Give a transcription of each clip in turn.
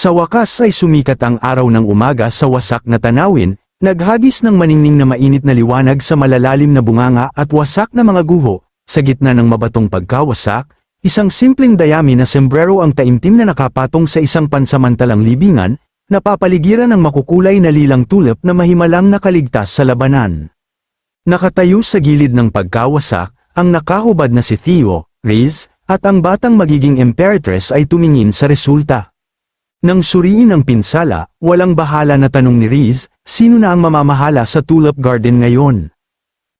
Sa wakas ay sumikat ang araw ng umaga sa wasak na tanawin, naghagis ng maningning na mainit na liwanag sa malalalim na bunganga at wasak na mga guho. Sa gitna ng mabatong pagkawasak, isang simpleng dayami na sembrero ang taimtim na nakapatong sa isang pansamantalang libingan, napapaligiran ng makukulay na lilang tulip na mahimalang nakaligtas sa labanan. Nakatayo sa gilid ng pagkawasak, ang nakahubad na si Theo, Riz, at ang batang magiging Imperatress ay tumingin sa resulta. Nang suriin ang pinsala, walang bahala na tanong ni Riz, sino na ang mamamahala sa Tulip Garden ngayon?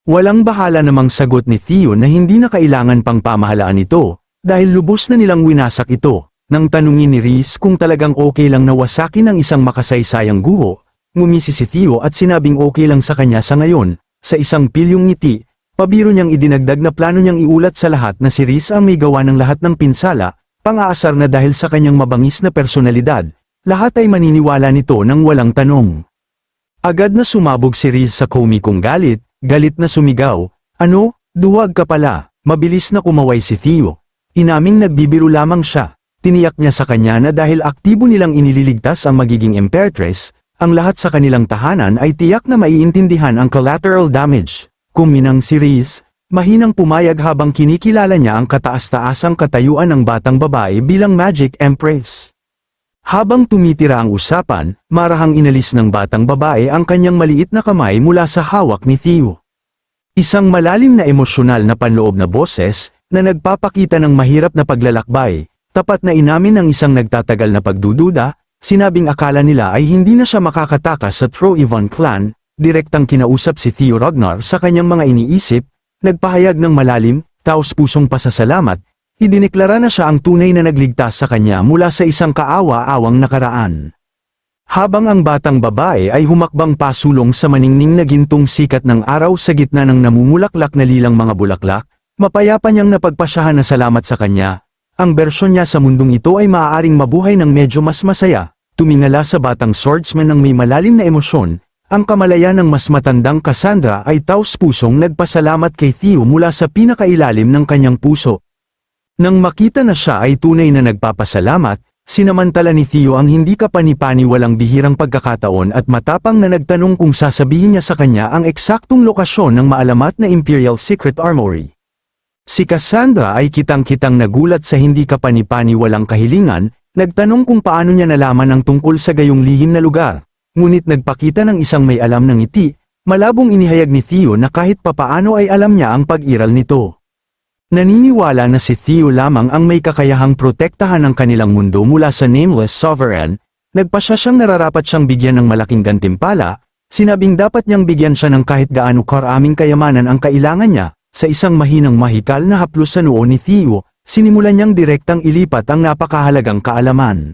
Walang bahala namang sagot ni Theo na hindi na kailangan pang pamahalaan ito, dahil lubos na nilang winasak ito. Nang tanungin ni Riz kung talagang okay lang na wasakin ang isang makasaysayang guho, ngumisi si Theo at sinabing okay lang sa kanya sa ngayon. Sa isang pilyong ngiti, pabiro niyang idinagdag na plano niyang iulat sa lahat na si Riz ang may gawa ng lahat ng pinsala, pang-aasar na dahil sa kanyang mabangis na personalidad, lahat ay maniniwala nito nang walang tanong. Agad na sumabog si Riz sa komikong galit na sumigaw, "Ano, duwag ka pala." Mabilis na kumaway si Theo. Inaming nagbibiro lamang siya. Tiniyak niya sa kanya na dahil aktibo nilang inililigtas ang magiging Imperatress, ang lahat sa kanilang tahanan ay tiyak na maiintindihan ang collateral damage. Kuminang si Riz, mahinang pumayag habang kinikilala niya ang kataas-taasang katayuan ng batang babae bilang Magic Empress. Habang tumitira ang usapan, marahang inalis ng batang babae ang kanyang maliit na kamay mula sa hawak ni Theo. Isang malalim na emosyonal na panloob na boses, na nagpapakita ng mahirap na paglalakbay, tapat na inamin ng isang nagtatagal na pagdududa, sinabing akala nila ay hindi na siya makakatakas sa Troivan clan, direktang kinausap si Theo Ragnar sa kanyang mga iniisip, nagpahayag ng malalim, taos-pusong pasasalamat, idineklara na siya ang tunay na nagligtas sa kanya mula sa isang kaawa-awang nakaraan. Habang ang batang babae ay humakbang pasulong sa maningning na gintong sikat ng araw sa gitna ng namumulaklak na lilang mga bulaklak, mapayapa niyang napagpasyahan na salamat sa kanya. Ang bersyon niya sa mundong ito ay maaaring mabuhay ng medyo mas masaya, tumingala sa batang swordsman ng may malalim na emosyon. Ang kamalayan ng mas matandang Cassandra ay taos-pusong nagpasalamat kay Theo mula sa pinakailalim ng kanyang puso. Nang makita na siya ay tunay na nagpapasalamat, sinamantala ni Theo ang hindi kapani-pani walang bihirang pagkakataon at matapang na nagtanong kung sasabihin niya sa kanya ang eksaktong lokasyon ng maalamat na Imperial Secret Armory. Si Cassandra ay kitang-kitang nagulat sa hindi kapani-pani walang kahilingan, nagtanong kung paano niya nalaman ang tungkol sa gayong lihim na lugar. Ngunit nagpakita ng isang may alam ng ngiti, malabong inihayag ni Theo na kahit papaano ay alam niya ang pag-iral nito. Naniniwala na si Theo lamang ang may kakayahang protektahan ang kanilang mundo mula sa Nameless Sovereign, nagpasya siyang nararapat siyang bigyan ng malaking gantimpala, sinabing dapat niyang bigyan siya ng kahit gaano karaming kayamanan ang kailangan niya. Sa isang mahinang mahikal na haplos sa noo ni Theo, sinimulan niyang direktang ilipat ang napakahalagang kaalaman.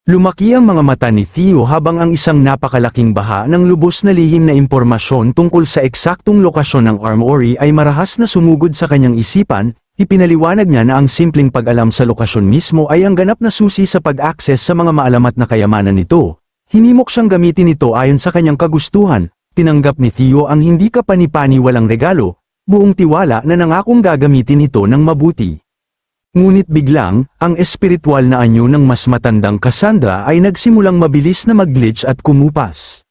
Lumaki ang mga mata ni Theo habang ang isang napakalaking baha ng lubos na lihim na impormasyon tungkol sa eksaktong lokasyon ng armory ay marahas na sumugod sa kanyang isipan, ipinaliwanag niya na ang simpleng pag-alam sa lokasyon mismo ay ang ganap na susi sa pag-access sa mga maalamat na kayamanan nito. Hinimok siyang gamitin ito ayon sa kanyang kagustuhan, tinanggap ni Theo ang hindi kapani-pani walang regalo, buong tiwala na nangakong gagamitin ito ng mabuti. Ngunit biglang, ang espiritual na anyo ng mas matandang Cassandra ay nagsimulang mabilis na mag-glitch at kumupas.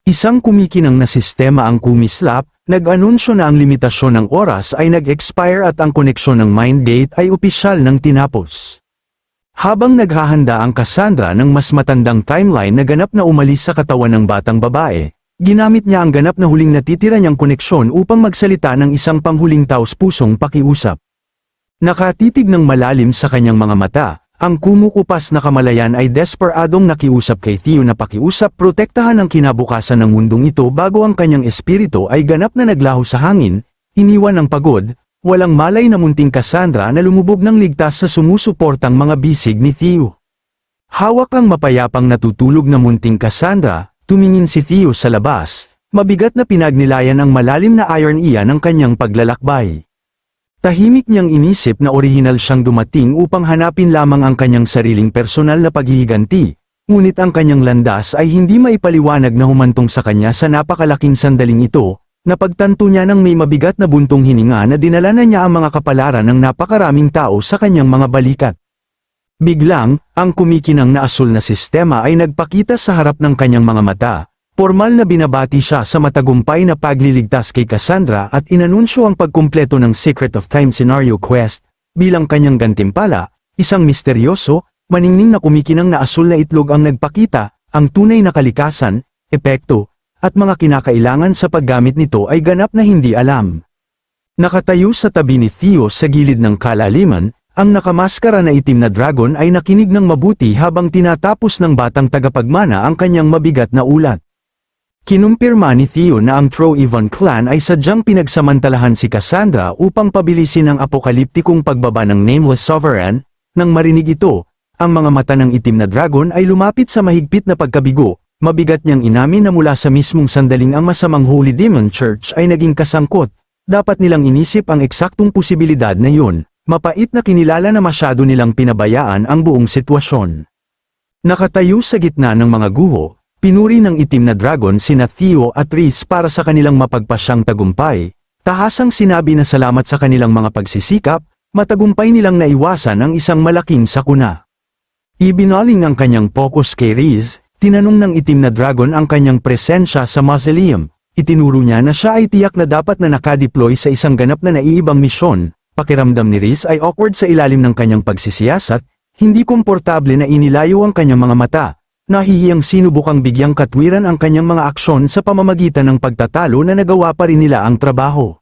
Isang kumikinang na sistema ang kumislap, nag-anunsyo na ang limitasyon ng oras ay nag-expire at ang koneksyon ng Mind Gate ay opisyal ng tinapos. Habang naghahanda ang Cassandra ng mas matandang timeline na ganap na umalis sa katawan ng batang babae, ginamit niya ang ganap na huling natitira niyang koneksyon upang magsalita ng isang panghuling taos-pusong pakiusap. Nakatitig ng malalim sa kanyang mga mata, ang kumukupas na kamalayan ay desperadong nakiusap kay Theo na pakiusap protektahan ang kinabukasan ng mundong ito bago ang kanyang espiritu ay ganap na naglaho sa hangin, iniwan ng pagod, walang malay na munting Cassandra na lumubog ng ligtas sa sumusuportang mga bisig ni Theo. Hawak ang mapayapang natutulog na munting Cassandra, tumingin si Theo sa labas, mabigat na pinagnilayan ang malalim na iron iyan ng kanyang paglalakbay. Tahimik niyang inisip na orihinal siyang dumating upang hanapin lamang ang kanyang sariling personal na paghihiganti, ngunit ang kanyang landas ay hindi maipaliwanag na humantong sa kanya sa napakalaking sandaling ito, napagtanto niya ng may mabigat na buntong hininga na dinala na niya ang mga kapalaran ng napakaraming tao sa kanyang mga balikat. Biglang, ang kumikinang na asul na sistema ay nagpakita sa harap ng kanyang mga mata. Formal na binabati siya sa matagumpay na pagliligtas kay Cassandra at inanunsyo ang pagkumpleto ng Secret of Time Scenario Quest. Bilang kanyang gantimpala, isang misteryoso, maningning na kumikinang na asul na itlog ang nagpakita, ang tunay na kalikasan, epekto, at mga kinakailangan sa paggamit nito ay ganap na hindi alam. Nakatayo sa tabi ni Theo sa gilid ng kalaliman, ang nakamaskara na itim na dragon ay nakinig ng mabuti habang tinatapos ng batang tagapagmana ang kanyang mabigat na ulat. Kinumpirma ni Theo na ang Troeven clan ay sadyang pinagsamantalahan si Cassandra upang pabilisin ang apokaliptikong pagbaba ng Nameless Sovereign. Nang marinig ito, ang mga mata ng itim na dragon ay lumapit sa mahigpit na pagkabigo. Mabigat niyang inamin na mula sa mismong sandaling ang masamang Holy Demon Church ay naging kasangkot. Dapat nilang inisip ang eksaktong posibilidad na yun. Mapait na kinilala na masyado nilang pinabayaan ang buong sitwasyon. Nakatayo sa gitna ng mga guho, pinuri ng itim na dragon sina Theo at Rhys para sa kanilang mapagpasyang tagumpay. Tahasang sinabi na salamat sa kanilang mga pagsisikap, matagumpay nilang naiwasan ang isang malaking sakuna. Ibinaling ang kanyang focus kay Rhys, tinanong ng itim na dragon ang kanyang presensya sa mausoleum. Itinuro niya na siya ay tiyak na dapat na nakadeploy sa isang ganap na naiibang misyon. Pakiramdam ni Rhys ay awkward sa ilalim ng kanyang pagsisiyasat, hindi komportable na inilayo ang kanyang mga mata. Nahihiyang sinubukang bigyang katwiran ang kanyang mga aksyon sa pamamagitan ng pagtatalo na nagawa pa rin nila ang trabaho.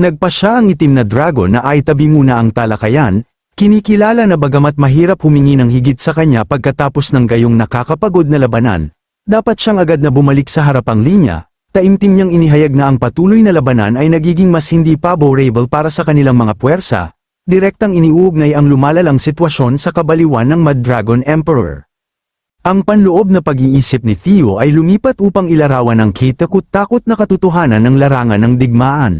Nagpa siya ang itim na dragon na ay tabi muna ang talakayan, kinikilala na bagamat mahirap humingi ng higit sa kanya pagkatapos ng gayong nakakapagod na labanan, dapat siyang agad na bumalik sa harapang linya. Taimtim niyang inihayag na ang patuloy na labanan ay nagiging mas hindi favorable para sa kanilang mga puwersa, direktang iniuugnay ang lumalalang sitwasyon sa kabaliwan ng Mad Dragon Emperor. Ang panloob na pag-iisip ni Theo ay lumipat upang ilarawan ang kitakot-takot na katotohanan ng larangan ng digmaan.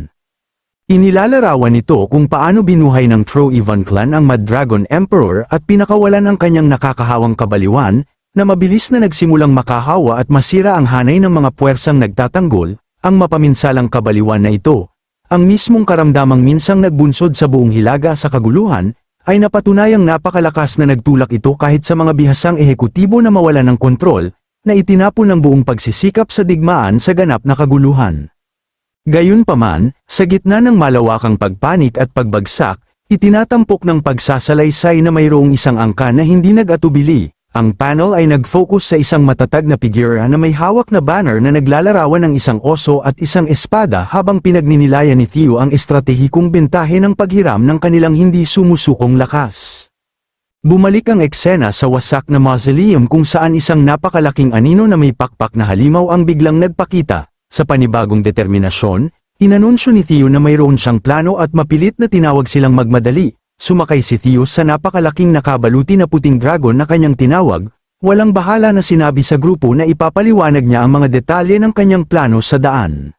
Inilalarawan nito kung paano binuhay ng Troeven clan ang Mad Dragon Emperor at pinakawalan ang kanyang nakakahawang kabaliwan, na mabilis na nagsimulang makahawa at masira ang hanay ng mga puwersang nagtatanggol. Ang mapaminsalang kabaliwan na ito, ang mismong karamdamang minsang nagbunsod sa buong hilaga sa kaguluhan, ay napatunayang napakalakas na nagtulak ito kahit sa mga bihasang ehekutibo na mawalan ng kontrol, na itinapon ng buong pagsisikap sa digmaan sa ganap na kaguluhan. Gayunpaman, sa gitna ng malawakang pagpanik at pagbagsak, itinatampok ng pagsasalaysay na mayroong isang angka na hindi nag-atubili. Ang panel ay nag-focus sa isang matatag na figura na may hawak na banner na naglalarawan ng isang oso at isang espada habang pinagninilayan ni Theo ang estratehikong bentahe ng paghiram ng kanilang hindi sumusukong lakas. Bumalik ang eksena sa wasak na mausoleum kung saan isang napakalaking anino na may pakpak na halimaw ang biglang nagpakita. Sa panibagong determinasyon, inanunsyo ni Theo na mayroon siyang plano at mapilit na tinawag silang magmadali. Sumakay si Theo sa napakalaking nakabaluti na puting dragon na kanyang tinawag, walang bahala na sinabi sa grupo na ipapaliwanag niya ang mga detalye ng kanyang plano sa daan.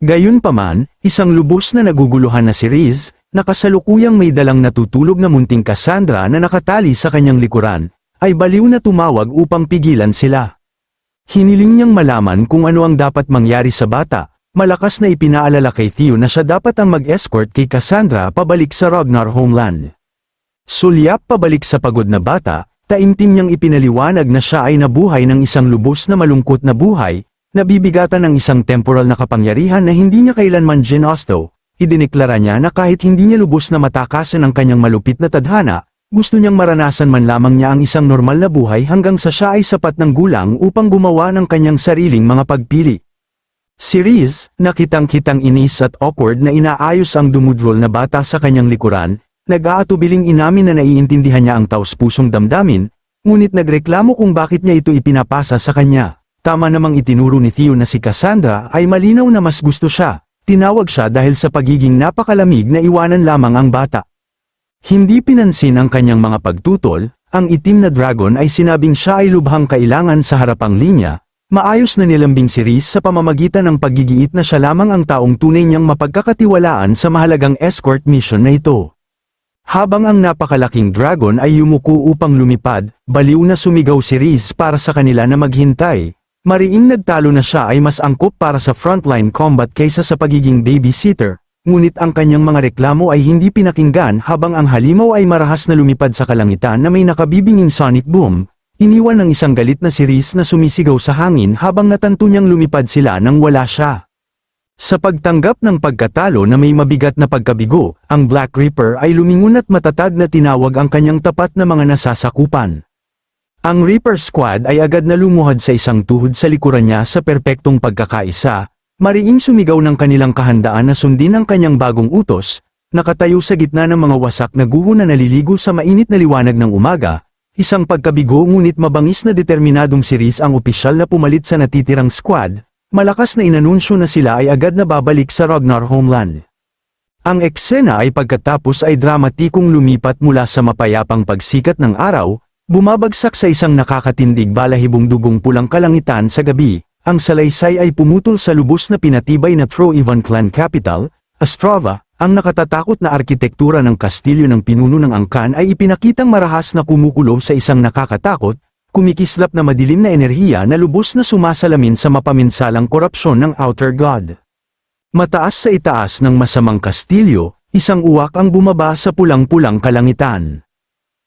Gayunpaman, isang lubos na naguguluhan na si Rhys, na kasalukuyang may dalang natutulog na munting Cassandra na nakatali sa kanyang likuran, ay baliw na tumawag upang pigilan sila. Hiniling niyang malaman kung ano ang dapat mangyari sa bata. Malakas na ipinaalala kay Theo na siya dapat ang mag-escort kay Cassandra pabalik sa Ragnar homeland. Sulyap pabalik sa pagod na bata, taimtim niyang ipinaliwanag na siya ay nabuhay ng isang lubos na malungkot na buhay, nabibigatan ng isang temporal na kapangyarihan na hindi niya kailanman ginusto. Idineklara niya na kahit hindi niya lubos na matakasan ang kanyang malupit na tadhana, gusto niyang maranasan man lamang niya ang isang normal na buhay hanggang sa siya ay sapat ng gulang upang gumawa ng kanyang sariling mga pagpili. Si Rhys, nakitang-kitang inis at awkward na inaayos ang dumudrol na bata sa kanyang likuran, nag-aatubiling inamin na naiintindihan niya ang taos-pusong damdamin, ngunit nagreklamo kung bakit niya ito ipinapasa sa kanya. Tama namang itinuro ni Theo na si Cassandra ay malinaw na mas gusto siya, tinawag siya dahil sa pagiging napakalamig na iwanan lamang ang bata. Hindi pinansin ang kanyang mga pagtutol, ang itim na dragon ay sinabing siya ay lubhang kailangan sa harapang linya. Maayos na nilambing si Rhys sa pamamagitan ng paggigiit na siya lamang ang taong tunay niyang mapagkakatiwalaan sa mahalagang escort mission na ito. Habang ang napakalaking dragon ay yumuko upang lumipad, baliw na sumigaw si Rhys para sa kanila na maghintay. Mariing nagtalo na siya ay mas angkop para sa frontline combat kaysa sa pagiging babysitter. ngunit ang kanyang mga reklamo ay hindi pinakinggan habang ang halimaw ay marahas na lumipad sa kalangitan na may nakabibinging sonic boom. Iniwan ng isang galit na si Reese na sumisigaw sa hangin habang natanto niyang lumipad sila nang wala siya. Sa pagtanggap ng pagkatalo na may mabigat na pagkabigo, ang Black Reaper ay lumingon at matatag na tinawag ang kanyang tapat na mga nasasakupan. Ang Reaper Squad ay agad na lumuhad sa isang tuhod sa likuran niya sa perpektong pagkakaisa, mariing sumigaw ng kanilang kahandaan na sundin ang kanyang bagong utos, nakatayo sa gitna ng mga wasak na guho na naliligo sa mainit na liwanag ng umaga. Isang pagkabigo ngunit mabangis na determinadong si Reese ang opisyal na pumalit sa natitirang squad, malakas na inanunsyo na sila ay agad na babalik sa Ragnar homeland. Ang eksena ay pagkatapos ay dramatikong lumipat mula sa mapayapang pagsikat ng araw, bumabagsak sa isang nakakatindig balahibong dugong pulang kalangitan sa gabi. Ang salaysay ay pumutol sa lubos na pinatibay na Troivan clan capital, Ostrava. Ang nakatatakot na arkitektura ng kastilyo ng pinuno ng angkan ay ipinakitang marahas na kumukulo sa isang nakakatakot, kumikislap na madilim na enerhiya na lubos na sumasalamin sa mapaminsalang korupsyon ng Outer God. Mataas sa itaas ng masamang kastilyo, isang uwak ang bumaba sa pulang-pulang kalangitan.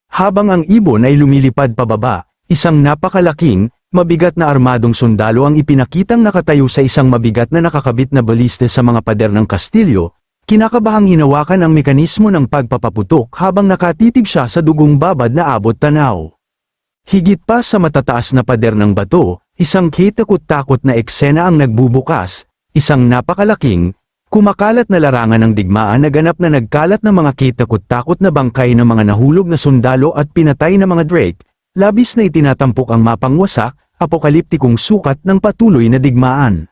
Habang ang ibon ay lumilipad pababa, isang napakalaking, mabigat na armadong sundalo ang ipinakitang nakatayo sa isang mabigat na nakakabit na baliste sa mga pader ng kastilyo. Kinakabahang hinawakan ang mekanismo ng pagpapaputok habang nakatitig siya sa dugong babad na abot tanaw. Higit pa sa matataas na pader ng bato, isang kitakot-takot na eksena ang nagbubukas, isang napakalaking, kumakalat na larangan ng digmaan na ganap na nagkalat ng mga kitakot-takot na bangkay ng mga nahulog na sundalo at pinatay na mga Drake, labis na itinatampok ang mapangwasak, apokaliptikong sukat ng patuloy na digmaan.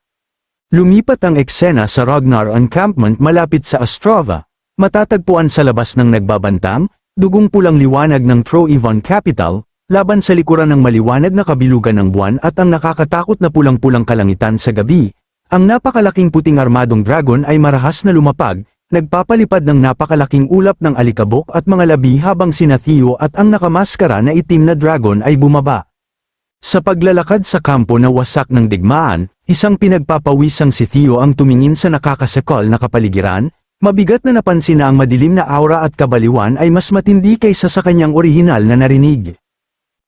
Lumipat ang eksena sa Ragnar encampment malapit sa Ostrava, matatagpuan sa labas ng nagbabantang, dugong pulang liwanag ng Troivan capital, laban sa likuran ng maliwanag na kabilugan ng buwan at ang nakakatakot na pulang-pulang kalangitan sa gabi. Ang napakalaking puting armadong dragon ay marahas na lumapag, nagpapalipad ng napakalaking ulap ng alikabok at mga labi habang sina Theo at ang nakamaskara na itim na dragon ay bumaba. Sa paglalakad sa kampo na wasak ng digmaan, isang pinagpapawisang si Theo ang tumingin sa nakakasakal na kapaligiran, mabigat na napansin na ang madilim na aura at kabaliwan ay mas matindi kaysa sa kanyang orihinal na narinig.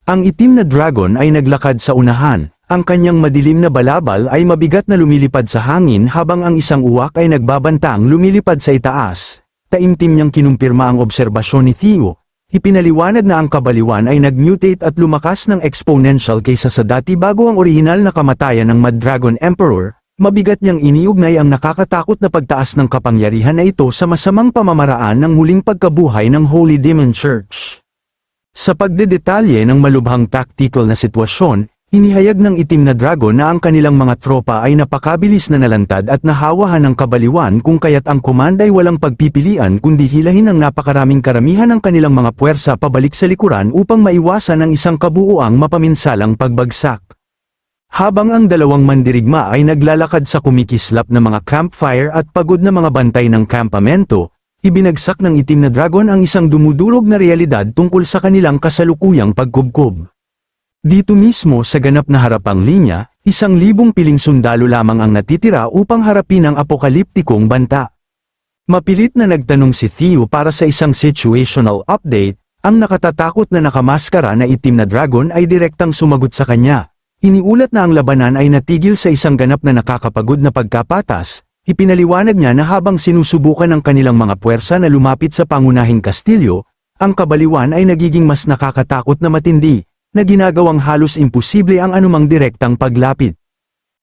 Ang itim na dragon ay naglakad sa unahan, ang kanyang madilim na balabal ay mabigat na lumilipad sa hangin habang ang isang uwak ay nagbabantang lumilipad sa itaas. Taimtim niyang kinumpirma ang obserbasyon ni Theo. Ipinaliwanag na ang kabaliwan ay nag-mutate at lumakas ng exponential kaysa sa dati bago ang orihinal na kamatayan ng Mad Dragon Emperor, mabigat niyang iniugnay ang nakakatakot na pagtaas ng kapangyarihan na ito sa masamang pamamaraan ng muling pagkabuhay ng Holy Demon Church. Sa pagdedetalye ng malubhang tactical na sitwasyon, inihayag ng itim na dragon na ang kanilang mga tropa ay napakabilis na nalantad at nahawahan ng kabaliwan kung kaya't ang komanda ay walang pagpipilian kundi hilahin ang napakaraming karamihan ng kanilang mga puwersa pabalik sa likuran upang maiwasan ang isang kabuuang mapaminsalang pagbagsak. Habang ang dalawang mandirigma ay naglalakad sa kumikislap na mga campfire at pagod na mga bantay ng kampamento, ibinagsak ng itim na dragon ang isang dumudurog na realidad tungkol sa kanilang kasalukuyang pagkubkob. Dito mismo sa ganap na harapang linya, 1,000 piling sundalo lamang ang natitira upang harapin ang apokaliptikong banta. Mapilit na nagtanong si Theo para sa isang situational update, ang nakatatakot na nakamaskara na itim na dragon ay direktang sumagot sa kanya. Iniulat na ang labanan ay natigil sa isang ganap na nakakapagod na pagkapatas. Ipinaliwanag niya na habang sinusubukan ng kanilang mga puwersa na lumapit sa pangunahing kastilyo, ang kabaliwan ay nagiging mas nakakatakot na matindi, na ginagawang halos imposible ang anumang direktang paglapit.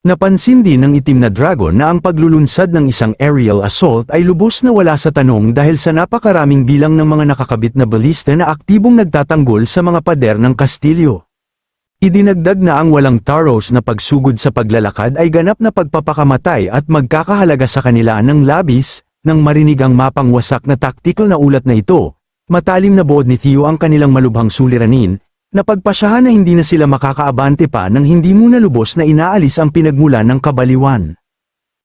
Napansin din ng itim na dragon na ang paglulunsad ng isang aerial assault ay lubos na wala sa tanong dahil sa napakaraming bilang ng mga nakakabit na balista na aktibong nagtatanggol sa mga pader ng kastilyo. Idinagdag na ang walang taros na pagsugod sa paglalakad ay ganap na pagpapakamatay at magkakahalaga sa kanila ng labis, nang marinig ang mapangwasak na tactical na ulat na ito. Matalim na buod ni Theo ang kanilang malubhang suliranin, napagpasyahan na hindi na sila makakaabante pa nang hindi muna lubos na inaalis ang pinagmulan ng kabaliwan.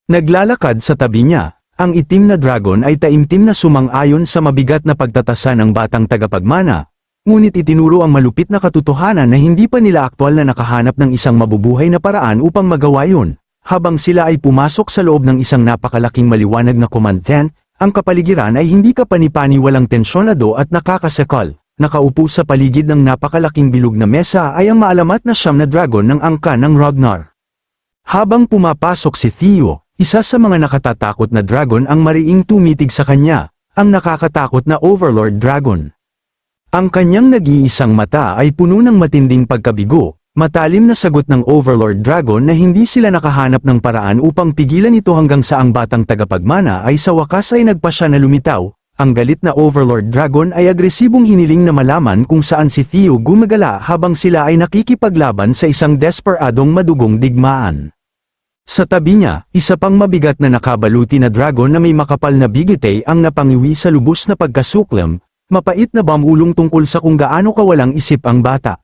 Naglalakad sa tabi niya, ang itim na dragon ay taimtim na sumang-ayon sa mabigat na pagtatasa ng batang tagapagmana, ngunit itinuro ang malupit na katotohanan na hindi pa nila aktwal na nakahanap ng isang mabubuhay na paraan upang magawa yun. Habang sila ay pumasok sa loob ng isang napakalaking maliwanag na command tent, ang kapaligiran ay hindi kapani-pani, walang tensyonado at nakakasakal. Nakaupo sa paligid ng napakalaking bilog na mesa ay ang maalamat na siyam na dragon ng angkan ng Ragnar. Habang pumapasok si Theo, isa sa mga nakatatakot na dragon ang mariing tumitig sa kanya, ang nakakatakot na Overlord Dragon. Ang kanyang nag-iisang mata ay puno ng matinding pagkabigo. Matalim na sagot ng Overlord Dragon na hindi sila nakahanap ng paraan upang pigilan ito hanggang sa ang batang tagapagmana ay sa wakas ay nagpasya na lumitaw. Ang galit na Overlord Dragon ay agresibong hiniling na malaman kung saan si Theo gumagala habang sila ay nakikipaglaban sa isang desperadong madugong digmaan. Sa tabi niya, isa pang mabigat na nakabaluti na dragon na may makapal na bigite ang napangiwi sa lubos na pagkasuklam, mapait na bamulong tungkol sa kung gaano kawalang isip ang bata.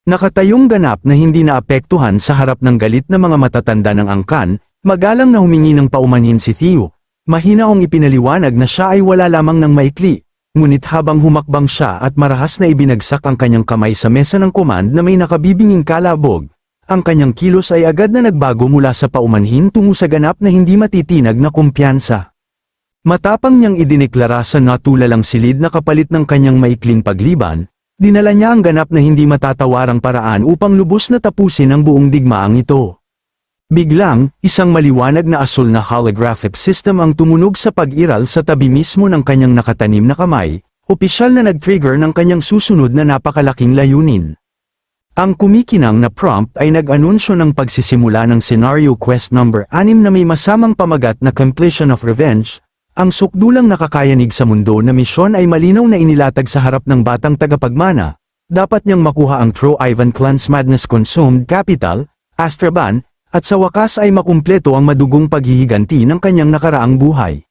Nakatayong ganap na hindi naapektuhan sa harap ng galit na mga matatanda ng angkan, magalang na humingi ng paumanhin si Theo. Mahina ang ipinaliwanag na siya ay wala lamang ng maikli, ngunit habang humakbang siya at marahas na ibinagsak ang kanyang kamay sa mesa ng command na may nakabibinging kalabog, ang kanyang kilos ay agad na nagbago mula sa paumanhin tungo sa ganap na hindi matitinag na kumpiyansa. Matapang niyang idineklara sa natulalang silid na kapalit ng kanyang maikling pagliban, dinala niya ang ganap na hindi matatawarang paraan upang lubos na tapusin ang buong digmaang ito. Biglang, isang maliwanag na asul na holographic system ang tumunog sa pag-iral sa tabi mismo ng kanyang nakatanim na kamay, opisyal na nag-trigger ng kanyang susunod na napakalaking layunin. Ang kumikinang na prompt ay nag-anunsyo ng pagsisimula ng Scenario Quest number 6 na may masamang pamagat na Completion of Revenge. Ang sukdulang nakakayanig sa mundo na misyon ay malinaw na inilatag sa harap ng batang tagapagmana. Dapat niyang makuha ang True Ivan Clan's Madness Consumed Capital, Astraban, at sa wakas ay makumpleto ang madugong paghihiganti ng kanyang nakaraang buhay.